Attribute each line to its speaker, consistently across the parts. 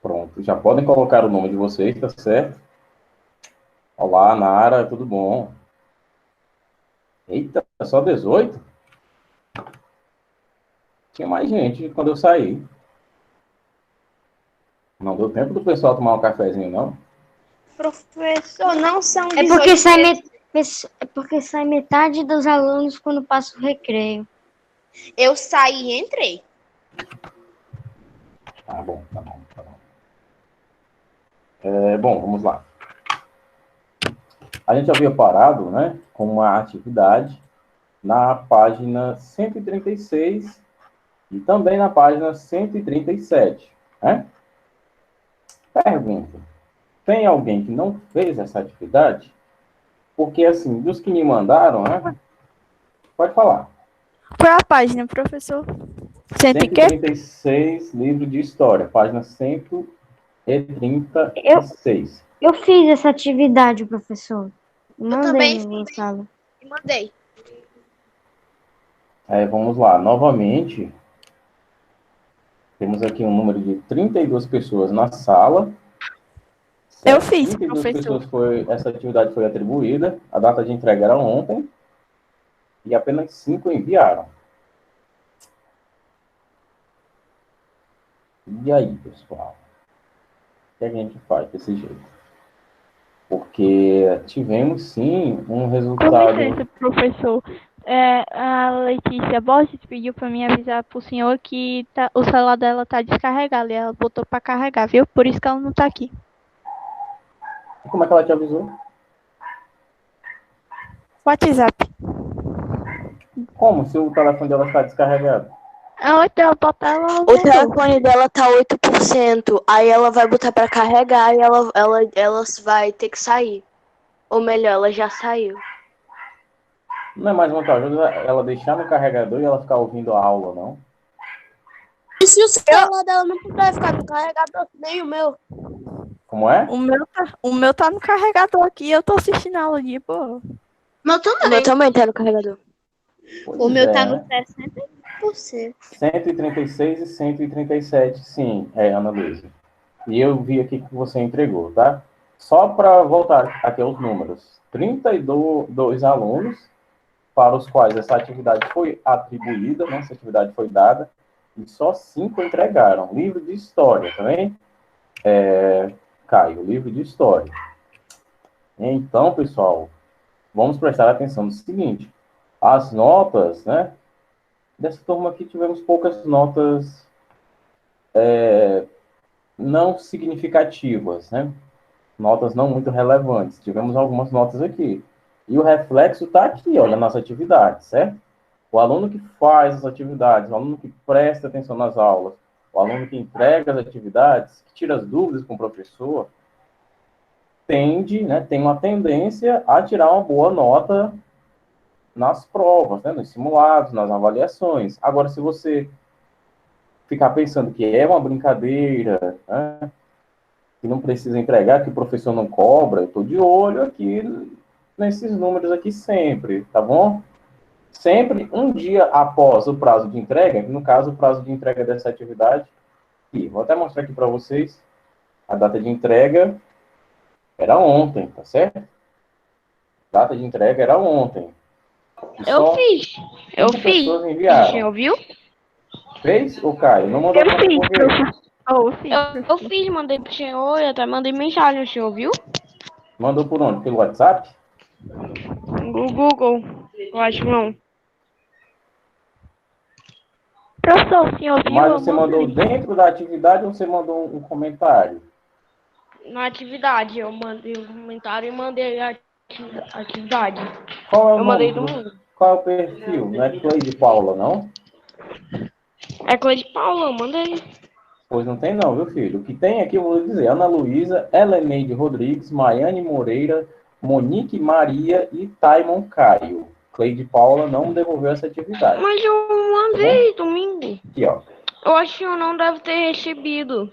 Speaker 1: Pronto, já podem colocar o nome de vocês, tá certo? Olá, Nara, tudo bom? Eita, só 18? Tinha mais gente quando eu saí. Não deu tempo do pessoal tomar um cafezinho, não?
Speaker 2: Professor, não são
Speaker 3: É porque
Speaker 2: 18
Speaker 3: é porque sai metade dos alunos quando passa o recreio.
Speaker 2: Eu saí e entrei.
Speaker 1: Tá bom, tá bom, tá bom. Bom, vamos lá. A gente havia parado, né, com uma atividade na página 136 e também na página 137, né? Pergunta: tem alguém que não fez essa atividade? Porque, assim, dos que me mandaram, né? Pode falar.
Speaker 4: Qual é a página, professor? Cento e quê?
Speaker 1: 136, livro de história, página 136.
Speaker 3: Eu fiz essa atividade, professor. Mandei
Speaker 2: também
Speaker 3: no sala.
Speaker 2: mandei.
Speaker 1: Vamos lá, novamente. Temos aqui um número de 32 pessoas na sala.
Speaker 4: Eu fiz,
Speaker 1: 32
Speaker 4: professor.
Speaker 1: pessoas essa atividade foi atribuída. A data de entrega era ontem. E apenas 5 enviaram. E aí, pessoal? O que a gente faz desse jeito? Porque tivemos, sim, um
Speaker 4: Com
Speaker 1: resultado...
Speaker 4: licença, professor. A Letícia Borges pediu para mim avisar pro senhor que o celular dela tá descarregado e ela botou para carregar, viu? Por isso que ela não tá aqui.
Speaker 1: E como é que ela te avisou?
Speaker 4: WhatsApp.
Speaker 1: Como se o telefone dela está descarregado?
Speaker 4: Então, botar ela.
Speaker 5: O telefone dela tá 8%. Aí ela vai botar pra carregar e ela vai ter que sair. Ou melhor, ela já saiu.
Speaker 1: Não é mais vantajoso ela deixar no carregador e ela ficar ouvindo a aula, não?
Speaker 5: E se o celular dela não puder ficar no carregador, nem o meu?
Speaker 1: Como é?
Speaker 4: O meu tá no carregador aqui, eu tô assistindo a aula de boa.
Speaker 2: Meu também.
Speaker 5: O meu também tá no carregador.
Speaker 1: Pois
Speaker 2: O meu
Speaker 1: é,
Speaker 2: tá
Speaker 1: né?
Speaker 2: no 60%.
Speaker 1: 136 e 137, sim, Ana Luísa. E eu vi aqui que você entregou, tá? Só para voltar aqui aos números. 32 alunos para os quais essa atividade foi atribuída, né? Essa atividade foi dada, e só 5 entregaram. Livro de história, também? Caio, livro de história. Então, pessoal, vamos prestar atenção no seguinte. As notas, né? Dessa turma aqui tivemos poucas notas não significativas, né? Notas não muito relevantes. Tivemos algumas notas aqui. E o reflexo está aqui, olha, na nossa atividade, certo? O aluno que faz as atividades, o aluno que presta atenção nas aulas, o aluno que entrega as atividades, que tira as dúvidas com o professor, tem uma tendência a tirar uma boa nota nas provas, né, nos simulados, nas avaliações. Agora, se você ficar pensando que é uma brincadeira, né, que não precisa entregar, que o professor não cobra, eu estou de olho aqui nesses números aqui sempre, tá bom? Sempre um dia após o prazo de entrega, no caso, o prazo de entrega dessa atividade, e vou até mostrar aqui para vocês, a data de entrega era ontem, tá certo? A data de entrega era ontem.
Speaker 2: Eu fiz. Eu fiz.
Speaker 1: Pessoas enviaram.
Speaker 2: Você ouviu?
Speaker 1: Fez, o Caio? Não mandou
Speaker 4: Eu fiz,
Speaker 1: por quê?
Speaker 4: professor.
Speaker 2: Eu fiz, mandei pro senhor e até mandei mensagem, o senhor ouviu?
Speaker 1: Mandou por onde? Pelo WhatsApp?
Speaker 2: O Google. Eu acho que não.
Speaker 4: Professor, o senhor viu?
Speaker 1: Mas você mandou dentro da atividade ou você mandou um comentário?
Speaker 2: Na atividade, eu mandei um comentário e mandei a atividade.
Speaker 1: Qual é o
Speaker 2: Eu
Speaker 1: nome
Speaker 2: mandei do mundo.
Speaker 1: Qual é o perfil? Não é Cleide Paula, não?
Speaker 2: É coisa de Paula, eu mandei.
Speaker 1: Pois não tem não, viu, filho? O que tem aqui, eu vou dizer, Ana Luísa, Heleneide Rodrigues, Maiane Moreira, Monique Maria e Taimon Caio. Cleide Paula não devolveu essa atividade.
Speaker 2: Mas eu mandei domingo.
Speaker 1: Aqui, ó.
Speaker 2: Eu acho que eu não deve ter recebido.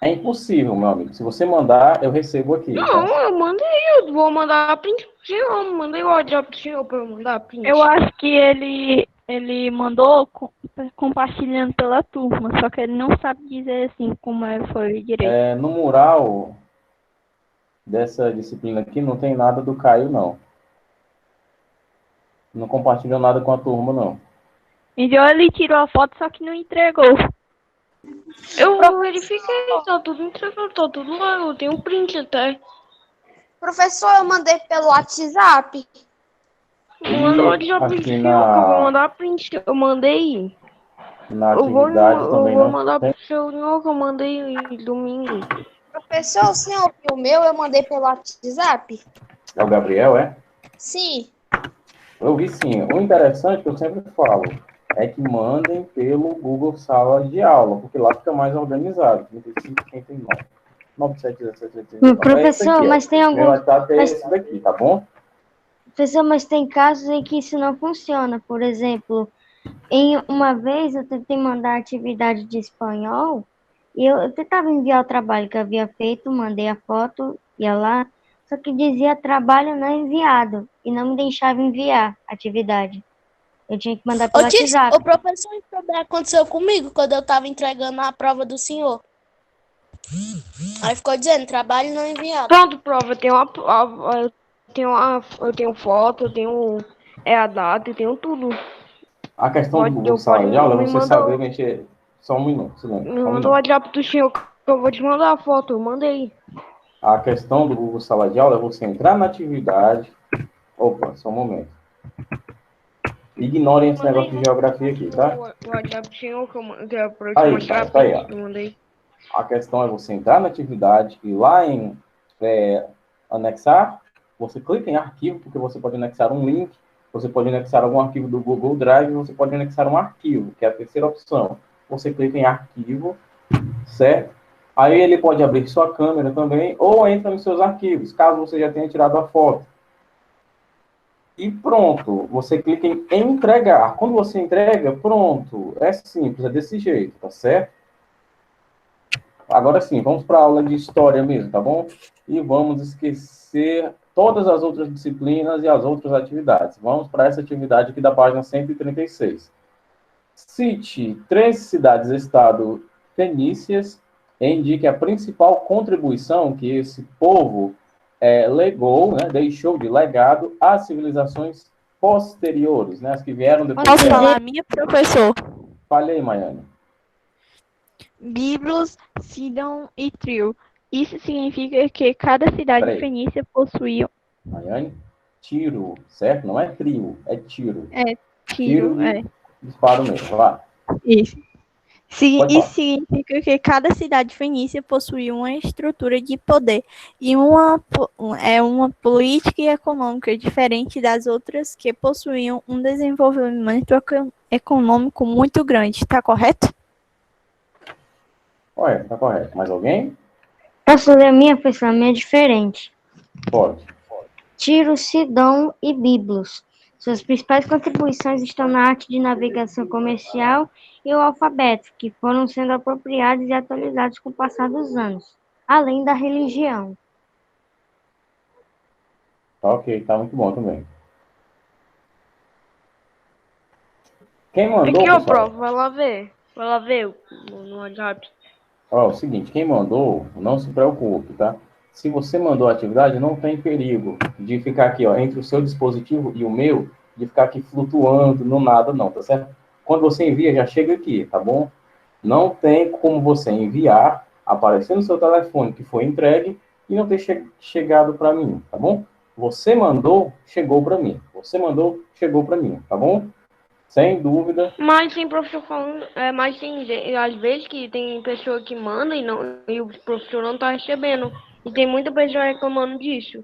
Speaker 1: É impossível, meu amigo. Se você mandar, eu recebo aqui.
Speaker 2: Não,
Speaker 1: Tá?
Speaker 2: eu mandei. Eu vou mandar a print pro senhor. Mandei o WhatsApp pro senhor pra eu mandar a print.
Speaker 4: Eu acho que ele ele mandou compartilhando pela turma, só que ele não sabe dizer assim como foi direito.
Speaker 1: No mural dessa disciplina aqui não tem nada do Caio, não. Não compartilhou nada com a turma, não.
Speaker 4: Então ele tirou a foto, só que não entregou.
Speaker 2: Eu verifiquei, tá tudo entregado, tá tudo lá. Eu tenho um print até.
Speaker 5: Professor, eu mandei pelo WhatsApp.
Speaker 2: Manda o WhatsApp pro
Speaker 1: Aqui
Speaker 2: senhor que eu vou
Speaker 1: na
Speaker 2: mandar print que eu mandei.
Speaker 1: Na
Speaker 2: Eu vou
Speaker 1: atividade também não
Speaker 2: mandar
Speaker 1: tem.
Speaker 2: pro senhor que eu mandei domingo.
Speaker 5: Professor, o senhor viu o meu? Eu mandei pelo WhatsApp?
Speaker 1: É o Gabriel, é?
Speaker 5: Sim.
Speaker 1: Eu vi sim. O interessante que eu sempre falo é que mandem pelo Google Sala de Aula, porque lá fica mais organizado. 35, 39, 97, 17, 39.
Speaker 3: Professor, mas tem
Speaker 1: Meu
Speaker 3: alguns.
Speaker 1: WhatsApp é
Speaker 3: Mas,
Speaker 1: esse daqui, tá bom?
Speaker 3: professor, mas tem casos em que isso não funciona. Por exemplo, em uma vez eu tentei mandar atividade de espanhol e eu tentava enviar o trabalho que eu havia feito, mandei a foto, ia lá, só que dizia trabalho não enviado e não me deixava enviar a atividade. Eu tinha que mandar pelo WhatsApp.
Speaker 5: O professor, isso também aconteceu comigo quando eu estava entregando a prova do senhor. Aí ficou dizendo, trabalho não enviado.
Speaker 2: Pronto, prova. Eu tenho foto, eu tenho a data, eu tenho tudo.
Speaker 1: A questão do Google
Speaker 2: Pode
Speaker 1: Sala de Aula é
Speaker 2: me
Speaker 1: você
Speaker 2: mandar.
Speaker 1: saber mexer. Só um minuto, silêncio.
Speaker 2: Me
Speaker 1: Só um
Speaker 2: manda o
Speaker 1: minuto.
Speaker 2: WhatsApp do senhor que eu vou te mandar a foto. Eu mandei.
Speaker 1: A questão do Google Sala de Aula é você entrar na atividade. Opa, só um momento. Ignorem esse negócio de geografia aqui, tá?
Speaker 2: O WhatsApp do senhor que é pra eu te
Speaker 1: Aí,
Speaker 2: mostrar
Speaker 1: tá aí, ó.
Speaker 2: eu mandei.
Speaker 1: A questão é você entrar na atividade e lá em anexar, você clica em arquivo, porque você pode anexar um link, você pode anexar algum arquivo do Google Drive, você pode anexar um arquivo, que é a terceira opção. Você clica em arquivo, certo? Aí ele pode abrir sua câmera também, ou entra nos seus arquivos, caso você já tenha tirado a foto. E pronto, você clica em entregar. Quando você entrega, pronto. É simples, é desse jeito, tá certo? Agora sim, vamos para a aula de história mesmo, tá bom? E vamos esquecer todas as outras disciplinas e as outras atividades. Vamos para essa atividade aqui da página 136. Cite 3 cidades-estado fenícias e indique a principal contribuição que esse povo legou, né, deixou de legado às civilizações posteriores, né, as que vieram depois
Speaker 4: Posso
Speaker 1: dela.
Speaker 4: falar a minha, professor?
Speaker 1: Fale aí, Maiane.
Speaker 4: Biblos, Sidon e Trio. Isso significa que cada cidade
Speaker 1: Peraí.
Speaker 4: fenícia possuía
Speaker 1: Maiane, tiro, certo? Não é trio, é tiro.
Speaker 4: tiro.
Speaker 1: De disparo mesmo, lá.
Speaker 4: Isso.
Speaker 1: Pode
Speaker 4: Isso
Speaker 1: falar.
Speaker 4: significa que cada cidade fenícia possuía uma estrutura de poder e uma política e econômica diferente das outras que possuíam um desenvolvimento econômico muito grande. Está correto?
Speaker 1: Ué, tá correto. Mais alguém?
Speaker 3: Posso ler a minha, professor? A minha é diferente.
Speaker 1: Pode.
Speaker 3: Tiro, Sidom e Biblos. Suas principais contribuições estão na arte de navegação comercial e o alfabeto, que foram sendo apropriados e atualizados com o passar dos anos, além da religião.
Speaker 1: Tá ok, tá muito bom também. Quem mandou,
Speaker 2: Aqui, ó,
Speaker 1: pessoal?
Speaker 2: prova. Vai lá ver. Vai lá ver no WhatsApp.
Speaker 1: Ó, é o seguinte, quem mandou, não se preocupe, tá? Se você mandou a atividade, não tem perigo de ficar aqui, ó, entre o seu dispositivo e o meu, de ficar aqui flutuando no nada, não, tá certo? Quando você envia, já chega aqui, tá bom? Não tem como você enviar, aparecer no seu telefone que foi entregue e não ter chegado para mim, tá bom? Você mandou, chegou para mim. Você mandou, chegou para mim, tá bom? Sem dúvida.
Speaker 2: Mas tem professor falando, mas tem às vezes que tem pessoa que manda e o professor não tá recebendo. E tem muita pessoa reclamando disso.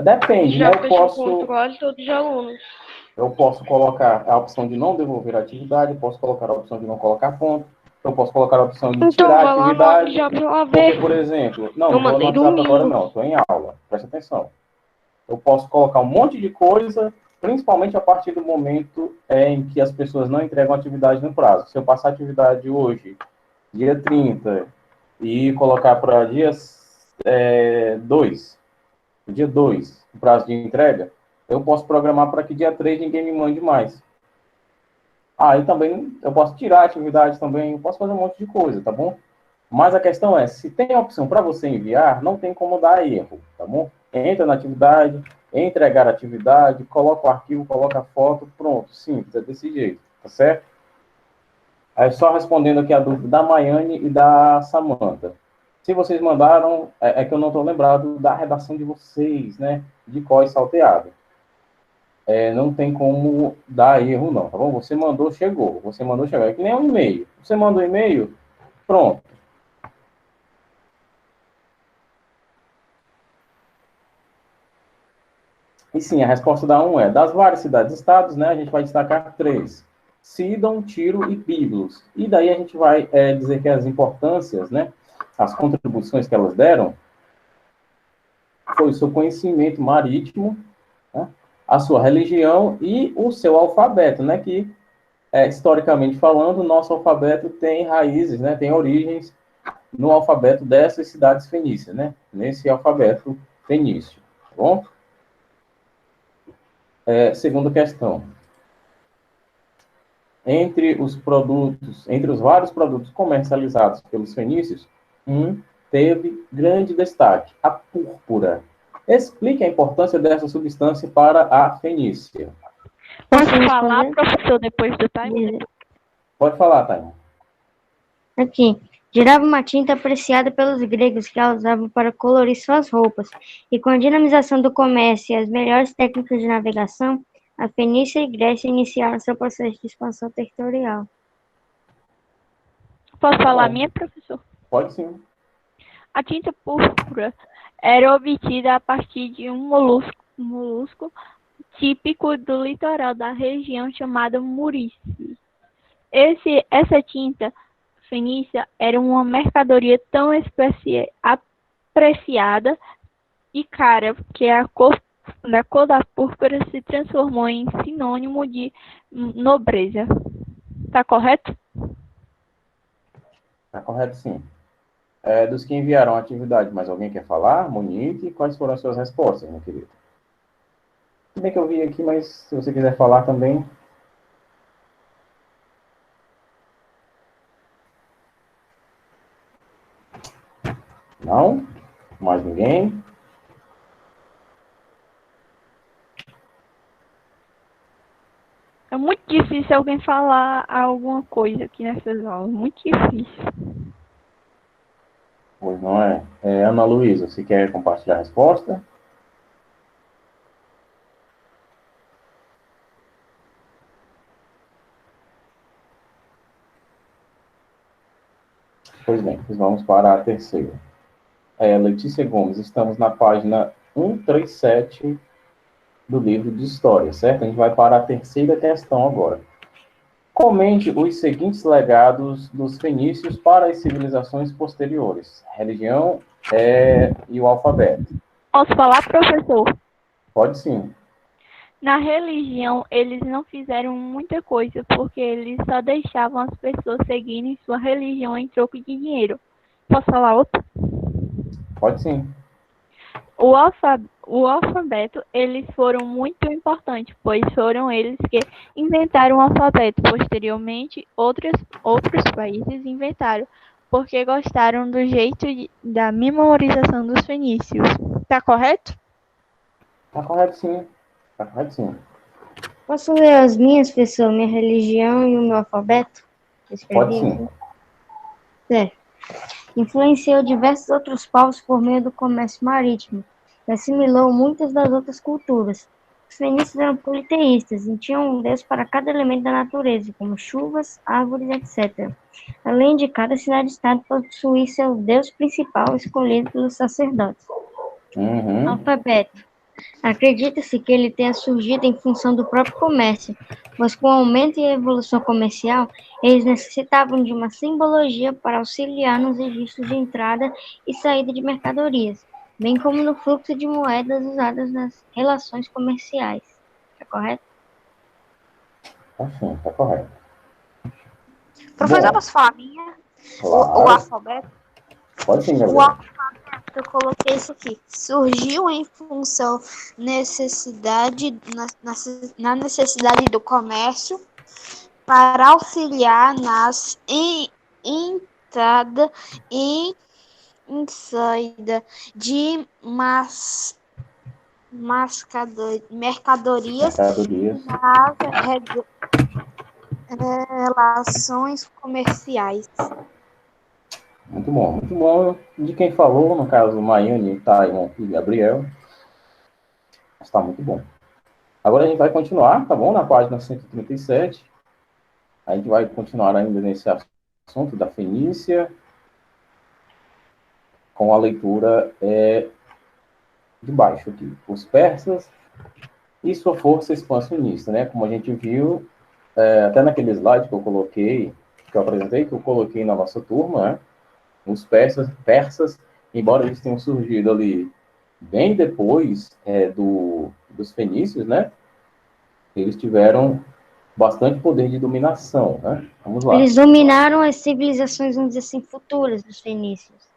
Speaker 1: Depende,
Speaker 2: Isso
Speaker 1: né?
Speaker 2: já fechou controle de todos os alunos.
Speaker 1: Eu posso colocar a opção de não devolver a atividade, eu posso colocar a opção de não colocar ponto, eu posso colocar a opção de
Speaker 2: Então
Speaker 1: tirar a
Speaker 2: vai lá no
Speaker 1: atividade.
Speaker 2: WhatsApp lá
Speaker 1: Porque,
Speaker 2: ver.
Speaker 1: por exemplo, não,
Speaker 2: Eu
Speaker 1: não vou no
Speaker 2: mandei
Speaker 1: WhatsApp agora
Speaker 2: domingo.
Speaker 1: não, estou em aula, presta atenção. Eu posso colocar um monte de coisa, principalmente a partir do momento em que as pessoas não entregam a atividade no prazo. Se eu passar a atividade hoje, dia 30, e colocar para dia 2, o prazo de entrega, eu posso programar para que dia 3 ninguém me mande mais. Aí também eu posso tirar a atividade também, eu posso fazer um monte de coisa, tá bom? Mas a questão é, se tem a opção para você enviar, não tem como dar erro, tá bom? Entra na atividade, entregar a atividade, coloca o arquivo, coloca a foto, pronto, simples, é desse jeito, tá certo? Aí só respondendo aqui a dúvida da Maiane e da Samantha. Se vocês mandaram, é que eu não estou lembrado da redação de vocês, né? De cor salteado. Não tem como dar erro, não, tá bom? Você mandou, chegou. Você mandou, chegou. É que nem um e-mail. Você mandou um e-mail, pronto. E sim, a resposta da 1 é, das várias cidades e estados, né, a gente vai destacar 3. Sidon, Tiro e Biblos. E daí a gente vai dizer que as importâncias, né, as contribuições que elas deram, foi o seu conhecimento marítimo, né, a sua religião e o seu alfabeto, né, que, historicamente falando, o nosso alfabeto tem raízes, né, tem origens no alfabeto dessas cidades fenícias, né, nesse alfabeto fenício, tá bom? Segunda questão. Entre os vários produtos comercializados pelos fenícios, teve grande destaque, a púrpura. Explique a importância dessa substância para a Fenícia.
Speaker 4: Posso falar, professor, depois do time?
Speaker 1: Pode falar, Taima.
Speaker 3: Aqui. Girava uma tinta apreciada pelos gregos que a usavam para colorir suas roupas. E com a dinamização do comércio e as melhores técnicas de navegação, a Fenícia e Grécia iniciaram seu processo de expansão territorial.
Speaker 4: Posso falar a minha, professor?
Speaker 1: Pode sim.
Speaker 4: A tinta púrpura era obtida a partir de um molusco típico do litoral da região chamada Murícia. Essa tinta fenícia era uma mercadoria tão apreciada e cara que a cor da púrpura se transformou em sinônimo de nobreza. Tá correto?
Speaker 1: Tá correto, sim. Dos que enviaram a atividade, mais alguém quer falar? Monique, quais foram as suas respostas, meu querido? Tudo bem que eu vi aqui, mas se você quiser falar também. Não? Mais ninguém?
Speaker 4: É muito difícil alguém falar alguma coisa aqui nessas aulas. Muito difícil.
Speaker 1: Pois não é? Ana Luísa, você quer compartilhar a resposta? Pois bem, vamos para a terceira. Letícia Gomes, estamos na página 137 do livro de História, certo? A gente vai para a terceira questão agora. Comente os seguintes legados dos fenícios para as civilizações posteriores. Religião e o alfabeto.
Speaker 4: Posso falar, professor?
Speaker 1: Pode sim.
Speaker 4: Na religião, eles não fizeram muita coisa, porque eles só deixavam as pessoas seguirem sua religião em troco de dinheiro. Posso falar outro?
Speaker 1: Pode sim.
Speaker 4: O alfabeto, eles foram muito importantes, pois foram eles que inventaram o alfabeto. Posteriormente, outros países inventaram, porque gostaram do jeito da memorização dos fenícios. Tá correto?
Speaker 1: Tá correto sim. Tá correto sim.
Speaker 3: Posso ler as minhas, professor? Minha religião e o meu alfabeto?
Speaker 1: Pode sim.
Speaker 3: Certo. Influenciou diversos outros povos por meio do comércio marítimo e assimilou muitas das outras culturas. Os fenícios eram politeístas e tinham um deus para cada elemento da natureza, como chuvas, árvores, etc. Além de cada cidade-estado possuir seu deus principal escolhido pelos sacerdotes. Alfabeto. Acredita-se que ele tenha surgido em função do próprio comércio, pois com o aumento e a evolução comercial, eles necessitavam de uma simbologia para auxiliar nos registros de entrada e saída de mercadorias, bem como no fluxo de moedas usadas nas relações comerciais. Tá correto?
Speaker 1: Sim, tá correto.
Speaker 6: Professor, posso falar a minha?
Speaker 1: Claro.
Speaker 6: O alfabeto?
Speaker 1: Pode sim,
Speaker 6: O
Speaker 1: Gabriel.
Speaker 6: alfabeto, eu coloquei isso aqui. Surgiu em função na necessidade do comércio para auxiliar nas entrada e saída de mercadorias
Speaker 1: Mercadorias.
Speaker 6: nas relações comerciais.
Speaker 1: Muito bom, muito bom. De quem falou, no caso, Maiane, Taiwan e Gabriel. Está muito bom. Agora a gente vai continuar, tá bom? Na página 137. A gente vai continuar ainda nesse assunto da Fenícia, com a leitura de baixo aqui. Os persas e sua força expansionista, né? Como a gente viu, até naquele slide que eu coloquei, que eu apresentei, que eu coloquei na nossa turma, né? Os persas, embora eles tenham surgido ali bem depois dos fenícios, né? Eles tiveram bastante poder de dominação, né? Vamos lá.
Speaker 3: Eles dominaram as civilizações, vamos dizer assim, futuras dos fenícios.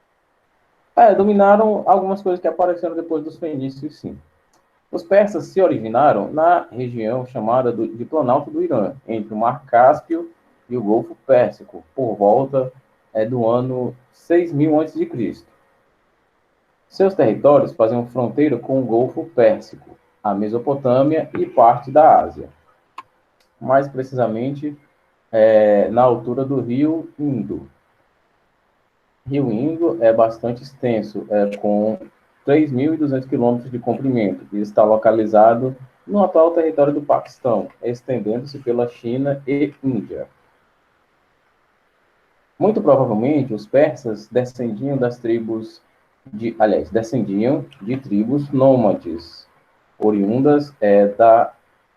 Speaker 1: Dominaram algumas coisas que apareceram depois dos fenícios, sim. Os persas se originaram na região chamada de Planalto do Irã, entre o Mar Cáspio e o Golfo Pérsico, por volta do ano 6000 a.C. Seus territórios faziam fronteira com o Golfo Pérsico, a Mesopotâmia e parte da Ásia. Mais precisamente, na altura do rio Indo. Rio Indo é bastante extenso, com 3.200 quilômetros de comprimento, e está localizado no atual território do Paquistão, estendendo-se pela China e Índia. Muito provavelmente, os persas descendiam de tribos nômades, oriundas da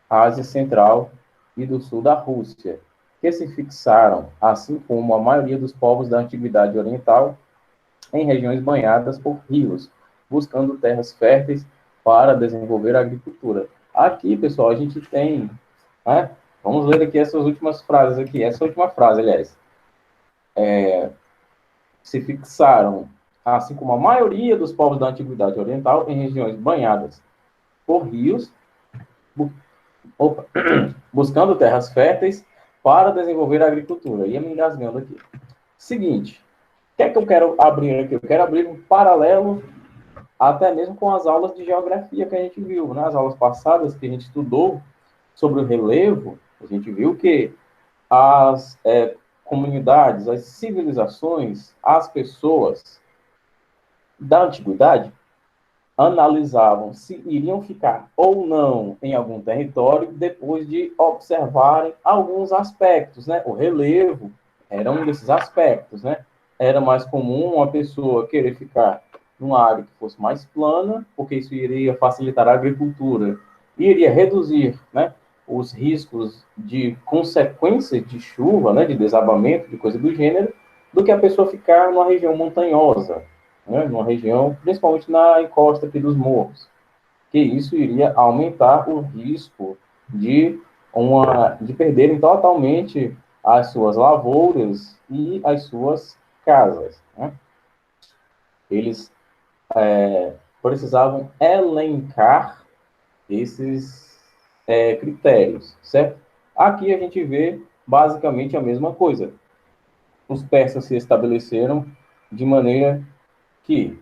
Speaker 1: Ásia Central e do sul da Rússia, que se fixaram, assim como a maioria dos povos da Antiguidade Oriental, em regiões banhadas por rios, buscando terras férteis para desenvolver a agricultura. Aqui, pessoal, a gente tem... vamos ler aqui essas últimas frases aqui. Essa última frase, aliás. Se fixaram, assim como a maioria dos povos da Antiguidade Oriental, em regiões banhadas por rios, buscando terras férteis para desenvolver a agricultura. Ia me engasgando aqui. Seguinte, o que é que eu quero abrir aqui? Eu quero abrir um paralelo até mesmo com as aulas de geografia que a gente viu. Nas aulas passadas que a gente estudou sobre o relevo, a gente viu que as comunidades, as civilizações, as pessoas da antiguidade analisavam se iriam ficar ou não em algum território depois de observarem alguns aspectos, né? O relevo era um desses aspectos, né? Era mais comum uma pessoa querer ficar numa área que fosse mais plana, porque isso iria facilitar a agricultura, iria reduzir, né, os riscos de consequência de chuva, né, de desabamento, de coisa do gênero, do que a pessoa ficar numa região montanhosa, né, numa região, principalmente na encosta aqui dos morros, que isso iria aumentar o risco de perderem totalmente as suas lavouras e as suas casas, né? Eles precisavam elencar esses critérios, certo? Aqui a gente vê basicamente a mesma coisa. Os persas se estabeleceram de maneira que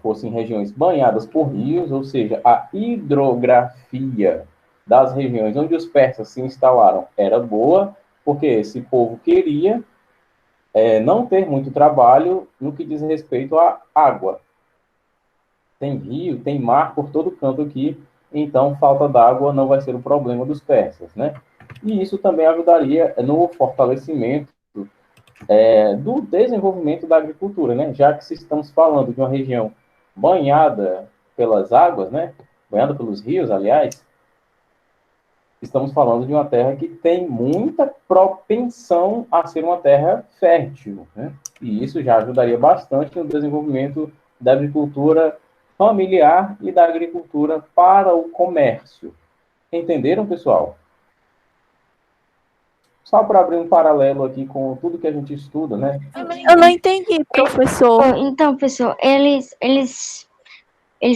Speaker 1: fossem regiões banhadas por rios, ou seja, a hidrografia das regiões onde os persas se instalaram era boa, porque esse povo queria não ter muito trabalho no que diz respeito à água. Tem rio, tem mar por todo canto aqui, então falta d'água não vai ser o problema dos persas, né? E isso também ajudaria no fortalecimento do desenvolvimento da agricultura, né? Já que se estamos falando de uma região banhada pelas águas, né? Banhada pelos rios, aliás, estamos falando de uma terra que tem muita propensão a ser uma terra fértil, né? E isso já ajudaria bastante no desenvolvimento da agricultura familiar e da agricultura para o comércio. Entenderam, pessoal? Só para abrir um paralelo aqui com tudo que a gente estuda, né?
Speaker 4: Eu não entendi, professor.
Speaker 3: Então, pessoal, eles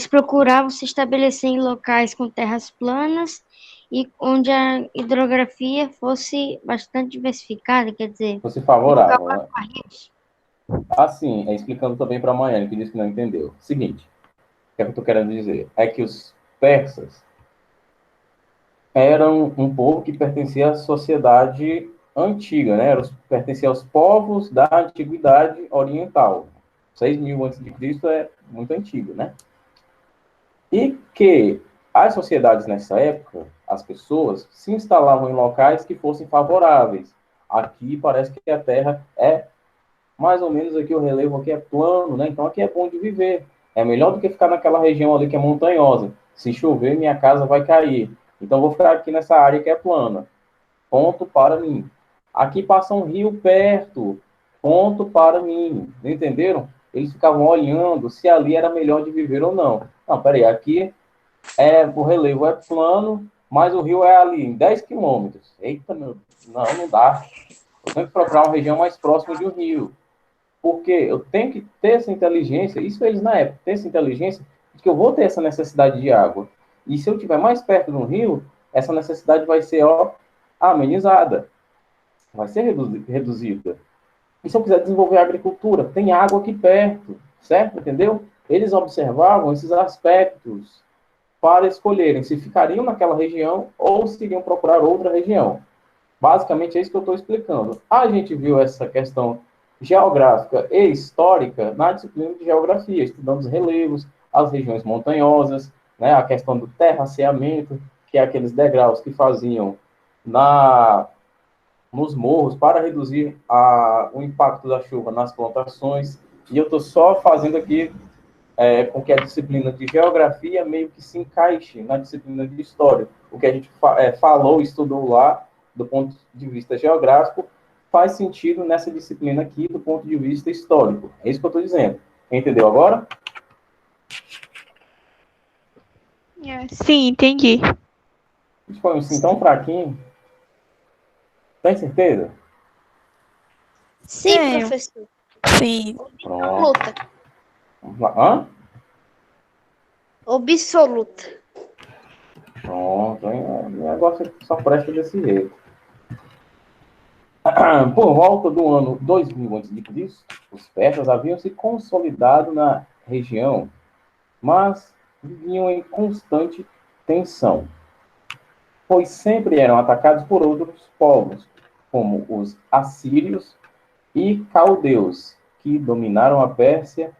Speaker 3: procuravam se estabelecer em locais com terras planas e onde a hidrografia fosse bastante diversificada, quer dizer,
Speaker 1: Fosse
Speaker 3: em
Speaker 1: favorável,
Speaker 3: local
Speaker 1: né?
Speaker 3: barreiros.
Speaker 1: Assim, explicando também para a Maiane, que disse que não entendeu. Seguinte, o que é que eu estou querendo dizer? É que os persas eram um povo que pertencia à sociedade antiga, né? Pertencia aos povos da antiguidade oriental. 6.000 antes de Cristo é muito antigo, né? E que as sociedades nessa época, as pessoas, se instalavam em locais que fossem favoráveis. Aqui parece que a terra é mais ou menos aqui, o relevo aqui é plano, né? Então aqui é bom de viver. É melhor do que ficar naquela região ali que é montanhosa. Se chover, minha casa vai cair. Então vou ficar aqui nessa área que é plana. Ponto para mim. Aqui passa um rio perto. Ponto para mim. Entenderam? Eles ficavam olhando se ali era melhor de viver ou não. Não, peraí, aqui o relevo é plano, mas o rio é ali, em 10 quilômetros. Eita, meu, não dá. Eu tenho que procurar uma região mais próxima de um rio. Porque eu tenho que ter essa inteligência, isso eles na época, ter essa inteligência de que eu vou ter essa necessidade de água. E se eu estiver mais perto de um rio, essa necessidade vai ser amenizada, vai ser reduzida. E se eu quiser desenvolver a agricultura, tem água aqui perto, certo? Entendeu? Eles observavam esses aspectos para escolherem se ficariam naquela região ou se iriam procurar outra região. Basicamente é isso que eu estou explicando. A gente viu essa questão geográfica e histórica na disciplina de geografia, estudando os relevos, as regiões montanhosas, né, a questão do terraceamento, que é aqueles degraus que faziam nos morros para reduzir o impacto da chuva nas plantações. E eu estou só fazendo aqui com que a disciplina de geografia meio que se encaixe na disciplina de história. O que a gente falou, estudou lá, do ponto de vista geográfico, faz sentido nessa disciplina aqui, do ponto de vista histórico. É isso que eu estou dizendo. Entendeu agora?
Speaker 4: Sim, entendi.
Speaker 1: Isso foi um sim tão fraquinho. Tem certeza?
Speaker 6: Sim,
Speaker 4: É.
Speaker 6: professor.
Speaker 4: Sim.
Speaker 1: Pronto.
Speaker 6: Absoluta.
Speaker 1: Vamos lá. Hã?
Speaker 6: Absoluta.
Speaker 1: Pronto. O negócio só presta desse jeito. Por volta do ano 2000 a.C., os persas haviam se consolidado na região, mas viviam em constante tensão, pois sempre eram atacados por outros povos, como os assírios e caldeus, que dominaram a Pérsia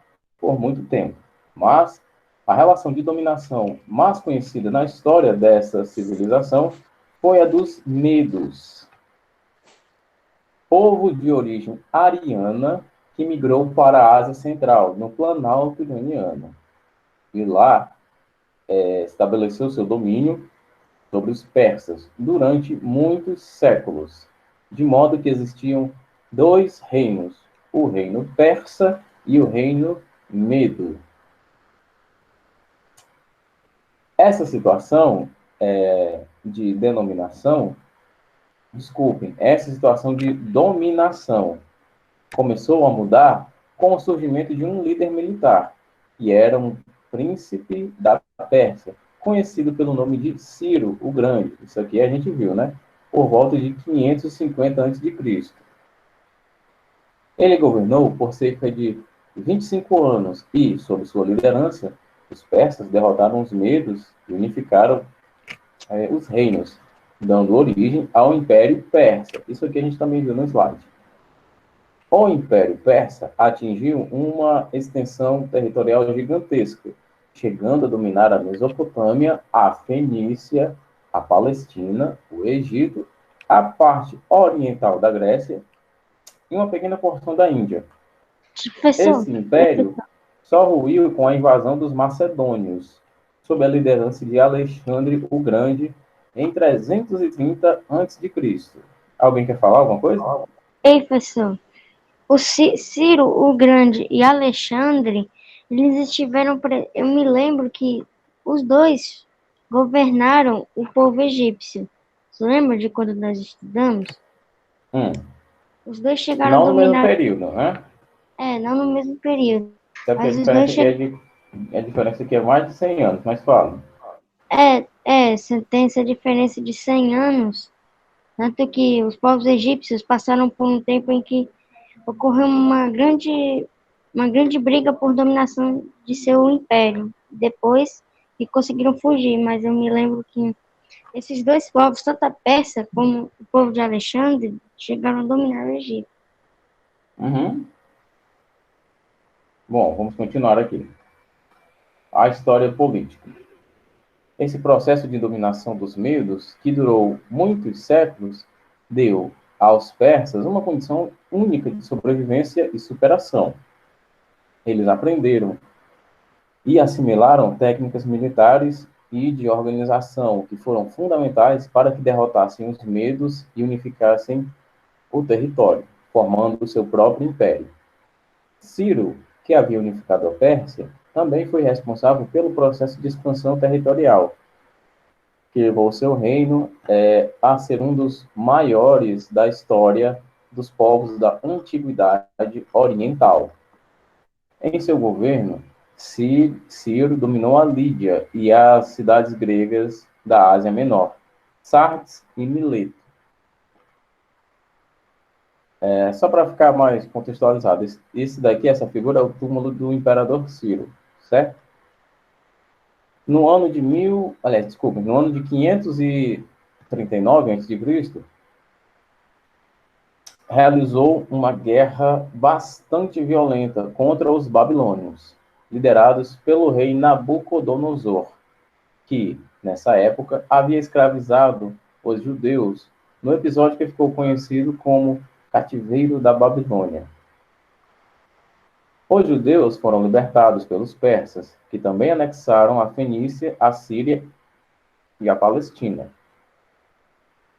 Speaker 1: por muito tempo. Mas a relação de dominação mais conhecida na história dessa civilização foi a dos medos, povo de origem ariana que migrou para a Ásia Central, no Planalto Iraniano. E lá estabeleceu seu domínio sobre os persas durante muitos séculos, de modo que existiam dois reinos, o reino persa e o reino medo. Essa situação de denominação, essa situação de dominação começou a mudar com o surgimento de um líder militar, que era um príncipe da Pérsia, conhecido pelo nome de Ciro o Grande. Isso aqui a gente viu, né? Por volta de 550 a.C. Ele governou por cerca de 25 anos e, sob sua liderança, os persas derrotaram os medos e unificaram os reinos, dando origem ao Império Persa. Isso aqui a gente também viu no slide. O Império Persa atingiu uma extensão territorial gigantesca, chegando a dominar a Mesopotâmia, a Fenícia, a Palestina, o Egito, a parte oriental da Grécia e uma pequena porção da Índia.
Speaker 3: Professor,
Speaker 1: Esse império só ruiu com a invasão dos macedônios, sob a liderança de Alexandre o Grande, em 330 a.C. Alguém quer falar alguma coisa?
Speaker 3: ei, professor, o Ciro o Grande e Alexandre, eles estiveram, eu me lembro que os dois governaram o povo egípcio. Você lembra de quando nós estudamos? Os dois chegaram a
Speaker 1: Não no mesmo
Speaker 3: dominar...
Speaker 1: período, né?
Speaker 3: não no mesmo período.
Speaker 1: Até porque
Speaker 3: Mas os dois
Speaker 1: a diferença aqui é mais de 100 anos, mas fala.
Speaker 3: Tem essa diferença de 100 anos. Tanto que os povos egípcios passaram por um tempo em que ocorreu uma grande briga por dominação de seu império. Depois que conseguiram fugir, mas eu me lembro que esses dois povos, tanto a Pérsia como o povo de Alexandre, chegaram a dominar o Egito.
Speaker 1: Uhum. Bom, vamos continuar aqui. A história política. Esse processo de dominação dos medos, que durou muitos séculos, deu aos persas uma condição única de sobrevivência e superação. Eles aprenderam e assimilaram técnicas militares e de organização que foram fundamentais para que derrotassem os medos e unificassem o território, formando o seu próprio império. Ciro, que havia unificado a Pérsia, também foi responsável pelo processo de expansão territorial, que levou seu reino a ser um dos maiores da história dos povos da Antiguidade Oriental. Em seu governo, Ciro dominou a Lídia e as cidades gregas da Ásia Menor, Sardes e Mileto. Só para ficar mais contextualizado, essa figura é o túmulo do imperador Ciro, certo? No ano de 539 a.C., realizou uma guerra bastante violenta contra os babilônios, liderados pelo rei Nabucodonosor, que, nessa época, havia escravizado os judeus no episódio que ficou conhecido como Cativeiro da Babilônia. Os judeus foram libertados pelos persas, que também anexaram a Fenícia, a Síria e a Palestina.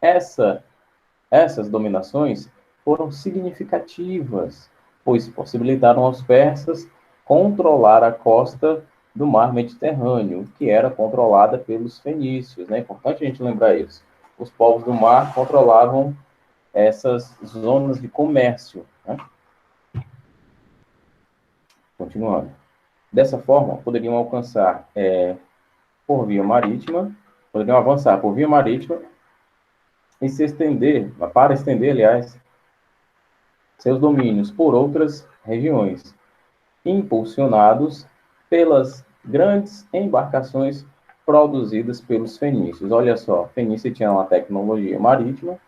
Speaker 1: Essas dominações foram significativas, pois possibilitaram aos persas controlar a costa do mar Mediterrâneo, que era controlada pelos fenícios. É importante a gente lembrar isso. Os povos do mar controlavam essas zonas de comércio. Né? Continuando. Dessa forma, poderiam avançar por via marítima e para estender, aliás, seus domínios por outras regiões, impulsionados pelas grandes embarcações produzidas pelos fenícios. Olha só, a Fenícia tinha uma tecnologia marítima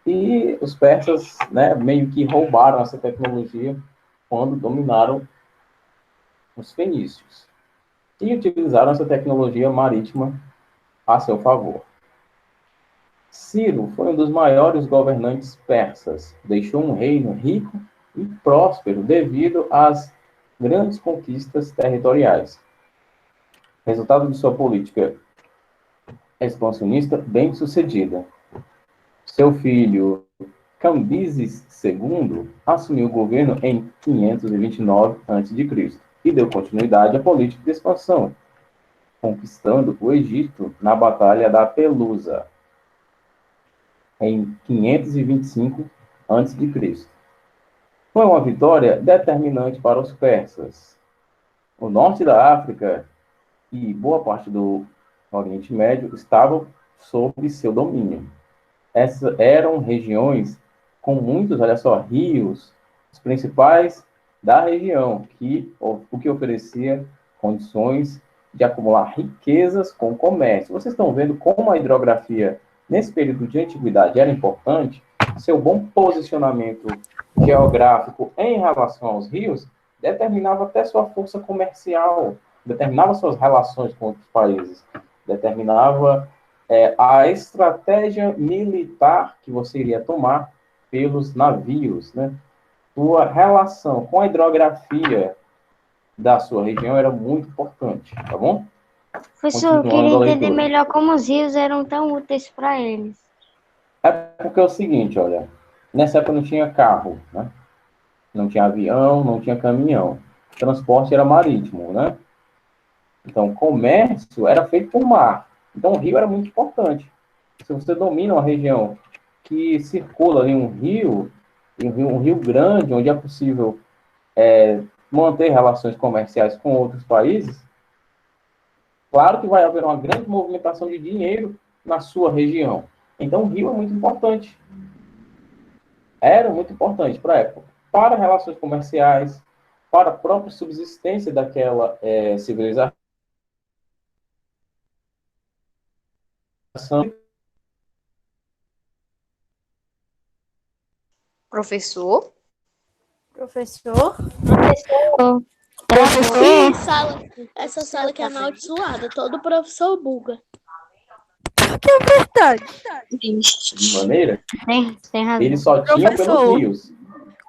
Speaker 1: e os persas, meio que roubaram essa tecnologia quando dominaram os fenícios e utilizaram essa tecnologia marítima a seu favor. Ciro foi um dos maiores governantes persas. Deixou um reino rico e próspero devido às grandes conquistas territoriais. Resultado de sua política expansionista bem-sucedida. Seu filho Cambises II assumiu o governo em 529 a.C. e deu continuidade à política de expansão, conquistando o Egito na Batalha da Pelusa, em 525 a.C. Foi uma vitória determinante para os persas. O norte da África e boa parte do Oriente Médio estavam sob seu domínio. Essas eram regiões com muitos, olha só, rios, os principais da região, o que oferecia condições de acumular riquezas com comércio. Vocês estão vendo como a hidrografia, nesse período de antiguidade, era importante? Seu bom posicionamento geográfico em relação aos rios determinava até sua força comercial, determinava suas relações com outros países, determinava a estratégia militar que você iria tomar pelos navios, né? Sua relação com a hidrografia da sua região era muito importante, tá bom?
Speaker 3: Professor, eu queria entender melhor como os rios eram tão úteis para eles.
Speaker 1: É porque é o seguinte, olha, nessa época não tinha carro, né? Não tinha avião, não tinha caminhão. O transporte era marítimo, né? Então, o comércio era feito por mar. Então, o rio era muito importante. Se você domina uma região que circula em um rio grande, onde é possível manter relações comerciais com outros países, Claro que vai haver uma grande movimentação de dinheiro na sua região. Então, o rio é muito importante. Era muito importante para a época, para relações comerciais, para a própria subsistência daquela civilização.
Speaker 6: Professor?
Speaker 4: Professor?
Speaker 5: Ih, essa sala aqui é amaldiçoada. Todo professor buga.
Speaker 4: Que é verdade.
Speaker 1: De maneira,
Speaker 3: Tem razão.
Speaker 1: eles só tinham pelos
Speaker 4: Professor.
Speaker 1: rios.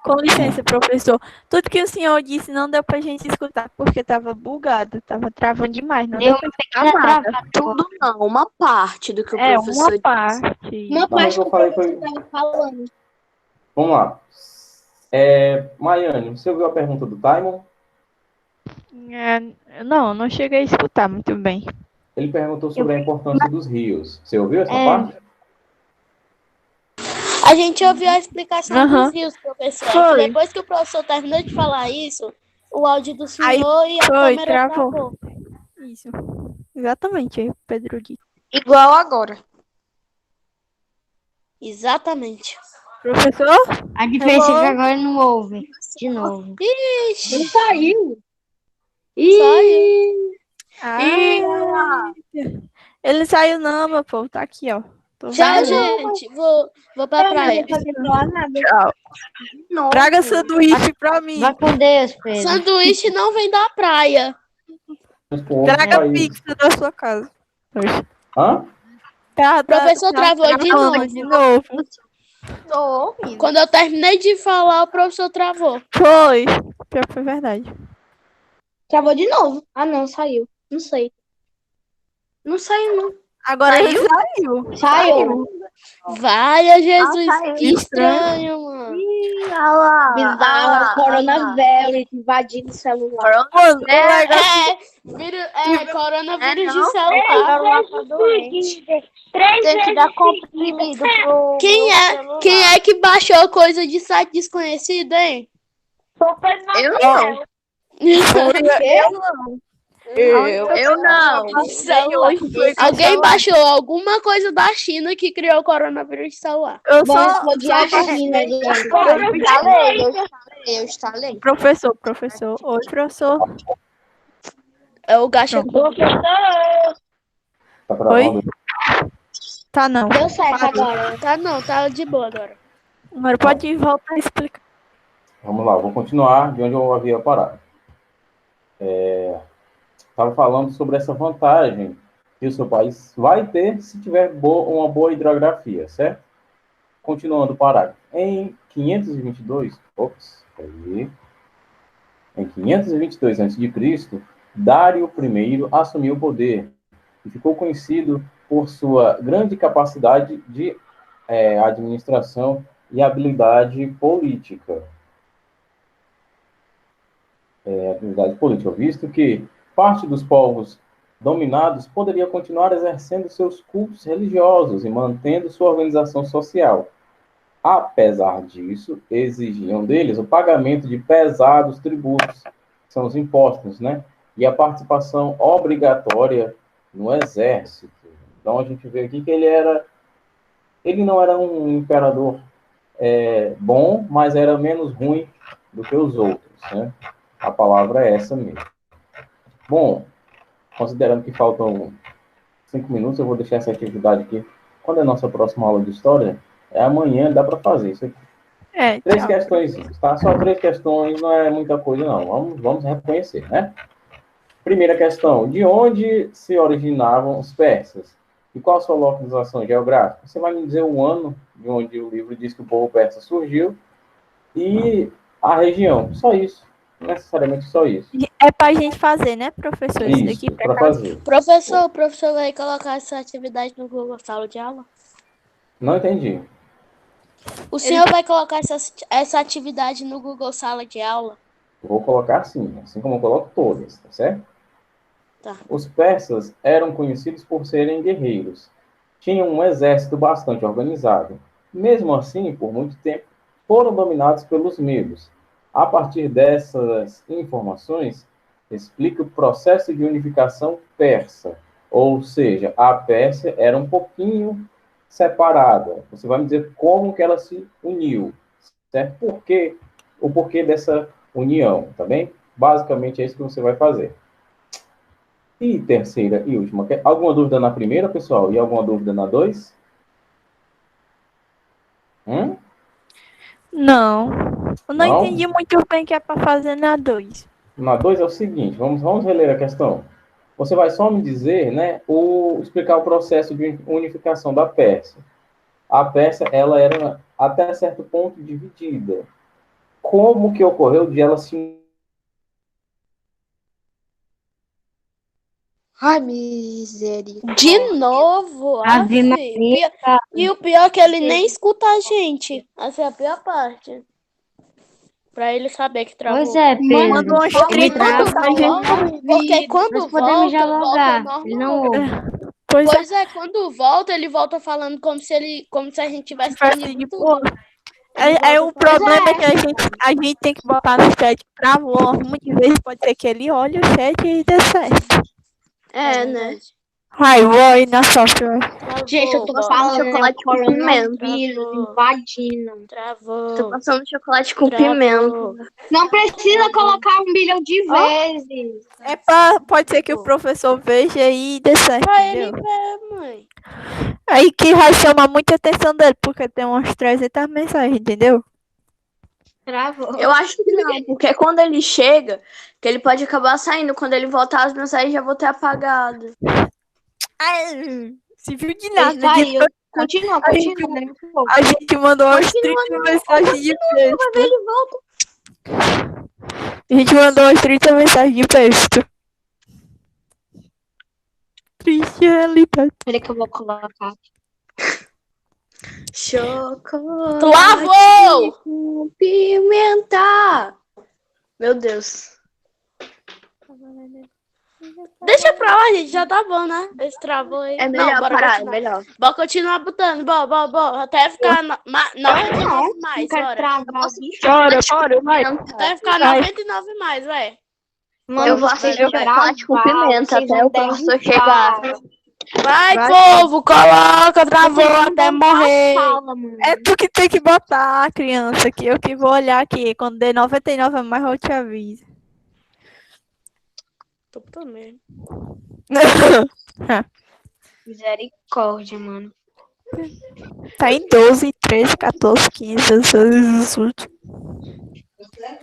Speaker 4: Com licença, professor. Tudo que o senhor disse não deu pra gente escutar, porque tava bugado, tava travando demais. Não deu
Speaker 3: Deu
Speaker 4: pra
Speaker 3: uma
Speaker 4: escutar
Speaker 3: pequena
Speaker 4: nada.
Speaker 3: travada.
Speaker 5: Tudo não, uma parte do que o
Speaker 4: É,
Speaker 5: professor
Speaker 4: uma
Speaker 5: disse.
Speaker 4: parte.
Speaker 5: Uma
Speaker 1: Não, mas
Speaker 5: parte
Speaker 1: eu
Speaker 5: que o
Speaker 1: falei
Speaker 5: professor
Speaker 1: foi...
Speaker 5: estava falando.
Speaker 1: Vamos lá. Maiane, você ouviu a pergunta do Timon?
Speaker 4: Não cheguei a escutar muito bem.
Speaker 1: Ele perguntou sobre a importância dos rios. Você ouviu essa
Speaker 3: É.
Speaker 1: parte?
Speaker 5: A gente ouviu a explicação
Speaker 4: Aham.
Speaker 5: dos rios, professor.
Speaker 4: Foi.
Speaker 5: Depois que o professor terminou de falar isso, o áudio do senhor
Speaker 4: Aí
Speaker 5: e a
Speaker 4: foi,
Speaker 5: câmera
Speaker 4: travou.
Speaker 5: travou.
Speaker 4: Isso. Exatamente, aí o Pedro disse.
Speaker 6: Igual agora.
Speaker 5: Exatamente.
Speaker 4: Professor?
Speaker 3: A diferença é que
Speaker 4: Hello?
Speaker 3: agora não ouve. De novo.
Speaker 5: Ixi,
Speaker 6: Saiu.
Speaker 5: saiu.
Speaker 4: Ah, ele saiu não, meu povo. Tá aqui, ó. Tô
Speaker 5: Tchau,
Speaker 4: vendo.
Speaker 5: gente. Vou pra praia.
Speaker 4: Tchau.
Speaker 6: Não.
Speaker 4: Traga sanduíche pra mim.
Speaker 3: Vai com Deus, Pedro.
Speaker 5: Sanduíche não vem da praia.
Speaker 1: Mas com outro
Speaker 4: Traga
Speaker 1: país.
Speaker 4: pizza da sua casa.
Speaker 1: Hã?
Speaker 5: O professor travou de
Speaker 4: travando
Speaker 5: novo.
Speaker 4: de novo.
Speaker 6: Tô ouvindo.
Speaker 5: Quando eu terminei de falar, o professor travou.
Speaker 4: Foi. Pior que foi verdade.
Speaker 6: Travou de novo. Ah, não, saiu. Não sei. Não saiu, não.
Speaker 4: Agora
Speaker 6: Saiu?
Speaker 4: ele saiu.
Speaker 6: Saiu.
Speaker 5: Vai, Jesus,
Speaker 6: saiu.
Speaker 5: que estranho, mano.
Speaker 6: Olha lá. Bizarro. Coronavírus invadindo o celular.
Speaker 4: Mano, o legal
Speaker 5: Coronavírus de celular.
Speaker 6: celular tá doente. Tem que dar comprimido pro celular.
Speaker 5: Quem é que baixou coisa de site desconhecido, hein?
Speaker 6: Eu não. Eu não.
Speaker 5: Celular. Alguém baixou alguma coisa da China que criou o coronavírus de celular.
Speaker 4: Eu
Speaker 6: Vamos
Speaker 4: só
Speaker 6: odiar a China. Eu instalei.
Speaker 4: Professor. Oi, professor.
Speaker 5: É o gacha.
Speaker 1: Tá travando?
Speaker 4: Tá não.
Speaker 6: Deu certo agora.
Speaker 5: Tá não, tá de boa agora.
Speaker 4: Agora pode voltar a explicar.
Speaker 1: Vamos lá, vou continuar de onde eu havia parado. Estava falando sobre essa vantagem que o seu país vai ter se tiver uma boa hidrografia, certo? Continuando o parágrafo. Em 522 a.C., Dário I assumiu o poder e ficou conhecido por sua grande capacidade de administração e habilidade política. Visto que parte dos povos dominados poderia continuar exercendo seus cultos religiosos e mantendo sua organização social. Apesar disso, exigiam deles o pagamento de pesados tributos, que são os impostos, né? E a participação obrigatória no exército. Então a gente vê aqui que ele não era um imperador bom, mas era menos ruim do que os outros, né? A palavra é essa mesmo. Bom, considerando que faltam 5 minutos, eu vou deixar essa atividade aqui. Quando é a nossa próxima aula de história? É amanhã, dá para fazer isso aqui. 3 questões, tá? Só 3 questões, não é muita coisa, não. Vamos reconhecer, né? Primeira questão, de onde se originavam os persas? E qual a sua localização geográfica? Você vai me dizer o ano de onde o livro diz que o povo persa surgiu e a região. Só isso. Não necessariamente só isso.
Speaker 4: É pra gente fazer, né, professor? Isso
Speaker 1: Isso,
Speaker 4: daqui
Speaker 1: para fazer.
Speaker 5: O professor vai colocar essa atividade no Google Sala de Aula?
Speaker 1: Não entendi.
Speaker 5: O senhor vai colocar essa atividade no Google Sala de Aula?
Speaker 1: Vou colocar assim como eu coloco todas, tá certo?
Speaker 5: Tá.
Speaker 1: Os persas eram conhecidos por serem guerreiros. Tinham um exército bastante organizado. Mesmo assim, por muito tempo, foram dominados pelos medos. A partir dessas informações, explica o processo de unificação persa. Ou seja, a Pérsia era um pouquinho separada. Você vai me dizer como que ela se uniu, certo? O porquê dessa união, tá bem? Basicamente é isso que você vai fazer. E terceira e última. Alguma dúvida na primeira, pessoal? E alguma dúvida na 2?
Speaker 4: Não. Eu não
Speaker 1: Não?
Speaker 4: entendi muito bem o que é para fazer na 2.
Speaker 1: Na 2 é o seguinte, vamos reler a questão. Você vai só me dizer, né, explicar o processo de unificação da Pérsia. A Pérsia, ela era até certo ponto dividida. Como que ocorreu de ela se...
Speaker 6: Ai, misericórdia. De novo?
Speaker 3: Ave
Speaker 6: Aff,
Speaker 3: Maria.
Speaker 6: e o pior é que ele nem escuta a gente. Essa é a pior parte. Pra ele saber que travou.
Speaker 3: Pois é,
Speaker 4: Manda
Speaker 3: Pedro.
Speaker 4: uma escrita
Speaker 6: Porque quando
Speaker 3: Nós podemos
Speaker 6: volta, volta
Speaker 3: dialogar.
Speaker 6: normal.
Speaker 3: Ele não ouve.
Speaker 4: Pois é,
Speaker 6: Pois é, quando volta, ele volta falando como se a gente tivesse terminado tudo.
Speaker 4: o problema é que a gente tem que botar no chat travou. Muitas vezes pode ser que ele olhe o chat e dê certo.
Speaker 6: É, né?
Speaker 4: Vai, vou aí na software.
Speaker 6: Gente, eu tô
Speaker 5: Gosto de
Speaker 6: falando
Speaker 5: chocolate com pimenta.
Speaker 6: coronavírus invadindo. Travou.
Speaker 5: Tô passando chocolate com
Speaker 6: Travou.
Speaker 5: pimenta.
Speaker 6: Não precisa colocar 1 bilhão de vezes.
Speaker 4: Pode ser que o professor veja e dê certo,
Speaker 6: Pra ele
Speaker 4: entendeu?
Speaker 6: ver, mãe.
Speaker 4: Aí que vai chamar muita atenção dele, porque tem umas 300 mensagens, entendeu?
Speaker 6: Travou.
Speaker 5: Eu acho que não, porque quando ele chega, que ele pode acabar saindo. Quando ele voltar, as mensagens já vão ter apagado.
Speaker 4: Ai, se viu de
Speaker 6: Ele
Speaker 4: nada.
Speaker 6: saiu. Continua.
Speaker 4: A gente mandou umas 30 mensagens de texto.
Speaker 6: Ele volta.
Speaker 4: A gente mandou umas 30 mensagens de texto. Triste realidade.
Speaker 6: Peraí que eu vou colocar.
Speaker 5: Chocolate
Speaker 6: Travou!
Speaker 5: com pimenta. Meu Deus.
Speaker 6: Deixa pra lá, gente. Já tá bom, né? Esse travou aí.
Speaker 5: É melhor
Speaker 6: bora
Speaker 5: parar, é
Speaker 6: continuar.
Speaker 5: melhor.
Speaker 6: Bora continuar botando. Bora. Até ficar 99 mais, bora.
Speaker 4: Bora, vai.
Speaker 6: Até ficar
Speaker 4: Vai.
Speaker 6: 99 mais, ué.
Speaker 5: Eu vou assistir chocolate com pimenta até o professor chegar.
Speaker 6: Vai,
Speaker 5: Vai.
Speaker 6: povo, coloca, travou até morrer.
Speaker 4: É tu que tem que botar, criança, que eu que vou olhar aqui. Quando der 99 a mais, eu te aviso.
Speaker 6: Tô também.
Speaker 3: Misericórdia, mano.
Speaker 4: Tá em 12, 13, 14, 15, 16, 18.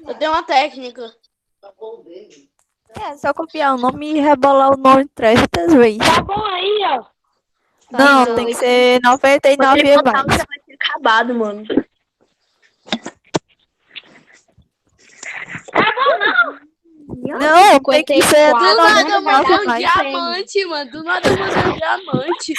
Speaker 6: Eu tenho uma técnica.
Speaker 4: É só copiar o nome e rebolar o nome 300 vezes.
Speaker 6: Tá bom aí, ó.
Speaker 4: Não,
Speaker 6: Tá,
Speaker 4: tem que ser 99
Speaker 5: Quando
Speaker 4: e
Speaker 5: ele voltar,
Speaker 4: mais.
Speaker 5: já vai ter acabado, mano.
Speaker 4: Não, tem que ser
Speaker 6: Do nada eu
Speaker 4: 99
Speaker 6: mandei
Speaker 4: e
Speaker 6: um
Speaker 4: mais.
Speaker 6: diamante, mano. Do nada eu mandei um diamante.